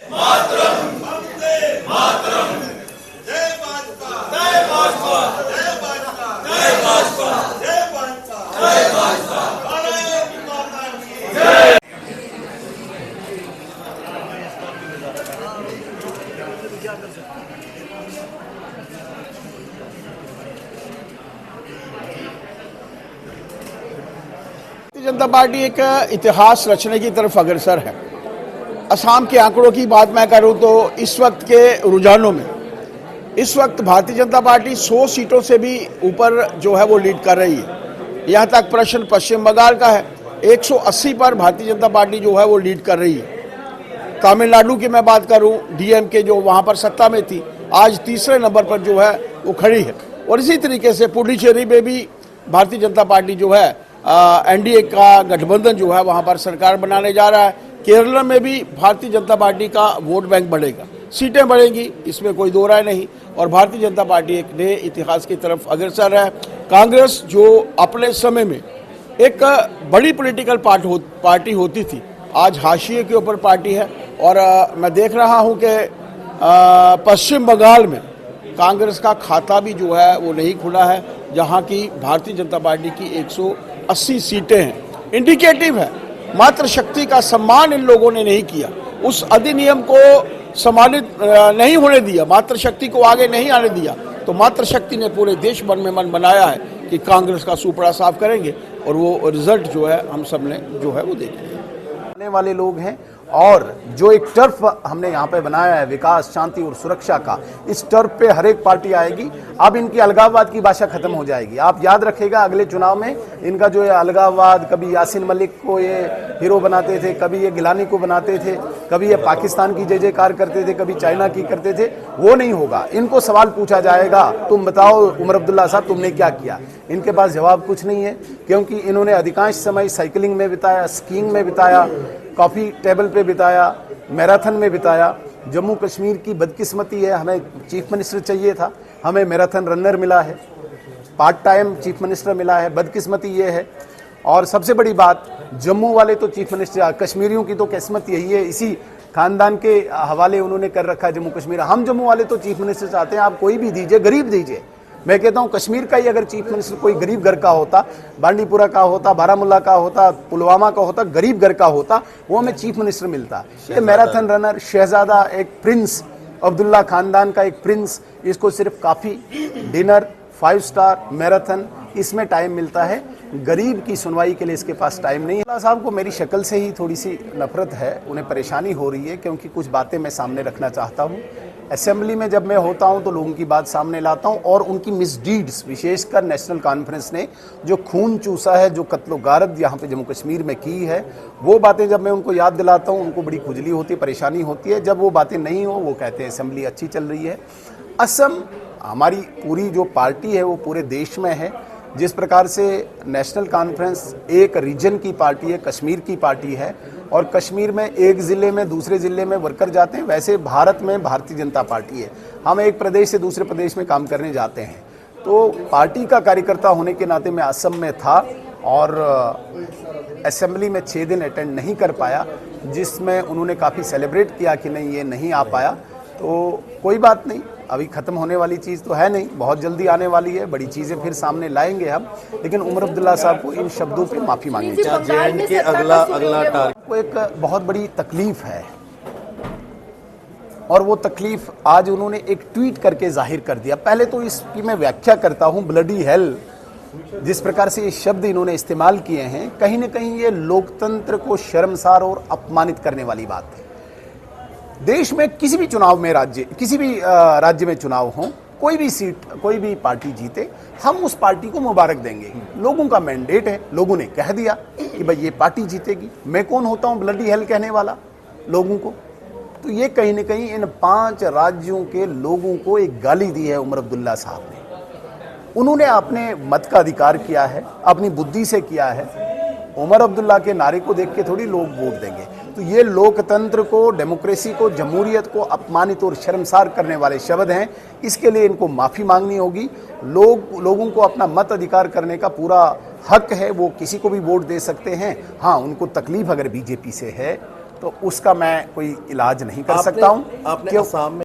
मातरम, वंदे मातरम, जय भाजपा, जय भाजपा, जय भाजपा, जय भाजपा, जय भाजपा, जय भाजपा, भारत माता की जय। भारतीय जनता पार्टी एक इतिहास रचने की तरफ अग्रसर है। असम के आंकड़ों की बात मैं करूं तो इस वक्त के रुझानों में इस वक्त भारतीय जनता पार्टी 100 सीटों से भी ऊपर जो है वो लीड कर रही है। यहां तक प्रश्न पश्चिम बंगाल का है, 180 पर भारतीय जनता पार्टी जो है वो लीड कर रही है। तमिलनाडु की मैं बात करूं, डीएमके जो वहां पर सत्ता में थी, आज तीसरे नंबर पर जो है वो खड़ी है। और इसी तरीके से पुडुचेरी में भी भारतीय जनता पार्टी जो है एनडीए का गठबंधन जो है वहां पर सरकार बनाने जा रहा है। केरल में भी भारतीय जनता पार्टी का वोट बैंक बढ़ेगा, सीटें बढ़ेंगी, इसमें कोई दो राय नहीं। और भारतीय जनता पार्टी एक नए इतिहास की तरफ अग्रसर है। कांग्रेस जो अपने समय में एक बड़ी पॉलिटिकल पार्टी होती थी, आज हाशिए के ऊपर पार्टी है। और मैं देख रहा हूं कि पश्चिम बंगाल में कांग्रेस का खाता भी जो है वो नहीं खुला है, जहां की भारतीय जनता पार्टी की 180 सीटें हैं। इंडिकेटिव है, मात्र शक्ति का सम्मान इन लोगों ने नहीं किया, उस अधिनियम को सम्मानित नहीं होने दिया, मात्र शक्ति को आगे नहीं आने दिया। तो मात्र शक्ति ने पूरे देश भर में मन बनाया है कि कांग्रेस का सुपड़ा साफ करेंगे और वो रिजल्ट जो है हम सब ने जो है वो देखे आने वाले लोग हैं। और जो एक टर्फ हमने यहाँ पे बनाया है विकास, शांति और सुरक्षा का, इस टर्फ पे हर एक पार्टी आएगी। अब इनकी अलगाववाद की भाषा खत्म हो जाएगी। आप याद रखिएगा अगले चुनाव में इनका जो है अलगाववाद, कभी यासीन मलिक को ये हीरो बनाते थे, कभी ये गिलानी को बनाते थे, कभी ये पाकिस्तान की जय जयकार करते थे, कभी चाइना की करते थे, वो नहीं होगा। इनको सवाल पूछा जाएगा, तुम बताओ उमर अब्दुल्ला साहब तुमने क्या किया। इनके पास जवाब कुछ नहीं है, क्योंकि इन्होंने अधिकांश समय साइकिलिंग में बिताया, स्कीइंग में बिताया, कॉफ़ी टेबल पे बिताया, मैराथन में बिताया। जम्मू कश्मीर की बदकिस्मती है, हमें चीफ मिनिस्टर चाहिए था, हमें मैराथन रनर मिला है, पार्ट टाइम चीफ मिनिस्टर मिला है, बदकिस्मती ये है। और सबसे बड़ी बात, जम्मू वाले तो चीफ मिनिस्टर, कश्मीरियों की तो किस्मत यही है, इसी खानदान के हवाले उन्होंने कर रखा है जम्मू कश्मीर। हम जम्मू वाले तो चीफ मिनिस्टर चाहते हैं, आप कोई भी दीजिए, गरीब दीजिए। मैं कहता हूं कश्मीर का ही अगर चीफ मिनिस्टर कोई गरीब घर का होता, बांडीपुरा का होता, बारामूला का होता, पुलवामा का होता, गरीब घर का होता, वो हमें चीफ मिनिस्टर मिलता। ये मैराथन रनर शहजादा, एक प्रिंस, अब्दुल्ला खानदान का एक प्रिंस, इसको सिर्फ काफ़ी, डिनर, 5 स्टार, मैराथन, इसमें टाइम मिलता है। गरीब की सुनवाई के लिए इसके पास टाइम नहीं है। अब्दुल्ला साहब को मेरी शक्ल से ही थोड़ी सी नफरत है, उन्हें परेशानी हो रही है, क्योंकि कुछ बातें मैं सामने रखना चाहता हूँ। असेंबली में जब मैं होता हूं तो लोगों की बात सामने लाता हूं, और उनकी मिसडीड्स, विशेषकर नेशनल कॉन्फ्रेंस ने जो खून चूसा है, जो कत्लो गारत यहाँ पे जम्मू कश्मीर में की है, वो बातें जब मैं उनको याद दिलाता हूं, उनको बड़ी खुजली होती है, परेशानी होती है। जब वो बातें नहीं हो, वो कहते हैं असेंबली अच्छी चल रही है। असम, हमारी पूरी जो पार्टी है वो पूरे देश में है। जिस प्रकार से नेशनल कॉन्फ्रेंस एक रीजन की पार्टी है, कश्मीर की पार्टी है, और कश्मीर में एक ज़िले में दूसरे ज़िले में वर्कर जाते हैं, वैसे भारत में भारतीय जनता पार्टी है। हम एक प्रदेश से दूसरे प्रदेश में काम करने जाते हैं। तो पार्टी का कार्यकर्ता होने के नाते मैं असम में था और असेंबली में 6 दिन अटेंड नहीं कर पाया, जिसमें उन्होंने काफ़ी सेलिब्रेट किया कि नहीं ये नहीं आ पाया। तो कोई बात नहीं, अभी ख़त्म होने वाली चीज़ तो है नहीं, बहुत जल्दी आने वाली है, बड़ी चीज़ें फिर सामने लाएंगे हम। लेकिन उमर अब्दुल्ला साहब को इन शब्दों पे माफ़ी मांगनी चाहिए। जेएंड के अगला टारगेट को एक बहुत बड़ी तकलीफ है, और वो तकलीफ आज उन्होंने एक ट्वीट करके जाहिर कर दिया। पहले तो इसकी मैं व्याख्या करता हूँ, ब्लडी हेल, जिस प्रकार से ये शब्द इन्होंने इस्तेमाल किए हैं, कहीं ना कहीं ये लोकतंत्र को शर्मसार और अपमानित करने वाली बात है। देश में किसी भी चुनाव में, किसी भी राज्य में चुनाव हो, कोई भी सीट, कोई भी पार्टी जीते, हम उस पार्टी को मुबारक देंगे। लोगों का मैंडेट है, लोगों ने कह दिया कि भाई ये पार्टी जीतेगी। मैं कौन होता हूं ब्लडी हेल कहने वाला लोगों को? तो ये कहीं ना कहीं इन 5 राज्यों के लोगों को एक गाली दी है उमर अब्दुल्ला साहब ने। उन्होंने अपने मत का अधिकार किया है, अपनी बुद्धि से किया है। उमर अब्दुल्ला के नारे को देख के थोड़ी लोग वोट देंगे। तो ये लोकतंत्र को, डेमोक्रेसी को, जमहूरियत को अपमानित और शर्मसार करने वाले शब्द हैं। इसके लिए इनको माफ़ी मांगनी होगी। लोगों को अपना मत अधिकार करने का पूरा हक है, वो किसी को भी वोट दे सकते हैं। हाँ, उनको तकलीफ अगर बीजेपी से है तो उसका मैं कोई इलाज नहीं कर आपने- सकता हूं आपने क्यों- असम में